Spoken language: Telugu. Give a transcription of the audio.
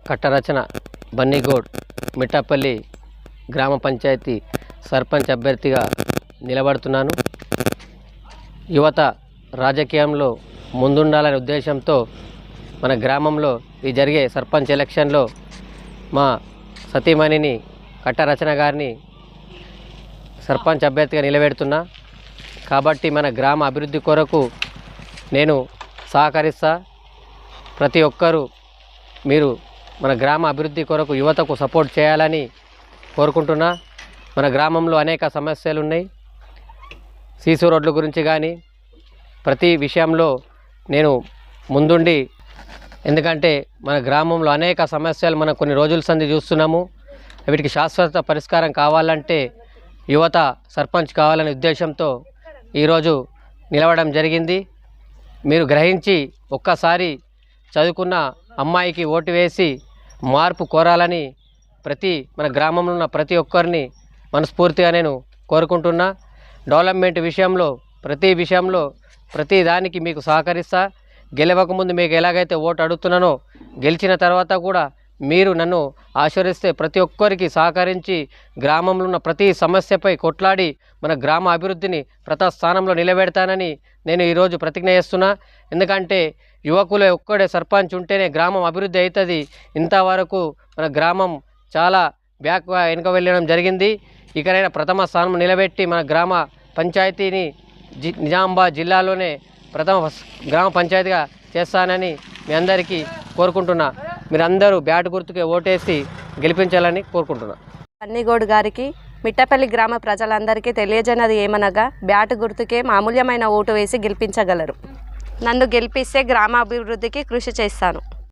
కట్టరచన బన్నీగౌడ్ మిట్టపల్లి గ్రామ పంచాయతీ సర్పంచ్ అభ్యర్థిగా నిలబడుతున్నాను. యువత రాజకీయంలో ముందుండాలనే ఉద్దేశంతో మన గ్రామంలో ఈ జరిగే సర్పంచ్ ఎలక్షన్లో మా సతీమణిని కట్టరచన గారిని సర్పంచ్ అభ్యర్థిగా నిలబెడుతున్నా. కాబట్టి మన గ్రామ అభివృద్ధి కొరకు నేను సహకరిస్తా. ప్రతి ఒక్కరూ మీరు మన గ్రామ అభివృద్ధి కొరకు యువతకు సపోర్ట్ చేయాలని కోరుకుంటున్నా. మన గ్రామంలో అనేక సమస్యలు ఉన్నాయి. సీసీ రోడ్ల గురించి కానీ ప్రతి విషయంలో నేను ముందుండి, ఎందుకంటే మన గ్రామంలో అనేక సమస్యలు మనం కొన్ని రోజుల సంది చూస్తున్నాము. వీటికి శాశ్వత పరిష్కారం కావాలంటే యువత సర్పంచ్ కావాలనే ఉద్దేశంతో ఈరోజు నిలవడం జరిగింది. మీరు గ్రహించి ఒక్కసారి చదువుకున్న అమ్మాయికి ఓటు వేసి మార్పు కోరాలని మన గ్రామంలో ఉన్న ప్రతి ఒక్కరిని మనస్ఫూర్తిగా నేను కోరుకుంటున్నా. డెవలప్మెంట్ విషయంలో ప్రతి దానికి మీకు సహకరిస్తా. గెలవకముందు మీకు ఎలాగైతే ఓటు అడుగుతున్నానో గెలిచిన తర్వాత కూడా మీరు నన్ను ఆశీర్వదిస్తే ప్రతి ఒక్కరికి సహకరించి గ్రామంలో ఉన్న ప్రతి సమస్యపై కొట్లాడి మన గ్రామ అభివృద్ధిని స్థానంలో నిలబెడతానని నేను ఈరోజు ప్రతిజ్ఞ చేస్తున్నా. ఎందుకంటే యువకులు ఒక్కడే సర్పంచ్ ఉంటేనే గ్రామం అభివృద్ధి అవుతుంది. ఇంతవరకు మన గ్రామం చాలా వెనుక వెళ్ళడం జరిగింది. ఇకనైనా ప్రథమ స్థానం నిలబెట్టి మన గ్రామ పంచాయతీని నిజామాబాద్ జిల్లాలోనే ప్రథమ గ్రామ పంచాయతీగా చేస్తానని మీ అందరికీ కోరుకుంటున్నా. మీరందరూ బ్యాట్ గుర్తుకే ఓటేసి గెలిపించాలని కోరుకుంటున్నా. బన్నీగౌడ్ గారికి మిట్టపల్లి గ్రామ ప్రజలందరికీ తెలియజేయనది ఏమనగా, బ్యాట్ గుర్తుకే మామూల్యమైన ఓటు వేసి గెలిపించగలరు. నన్ను గెలిపిస్తే గ్రామాభివృద్ధికి కృషి చేస్తాను.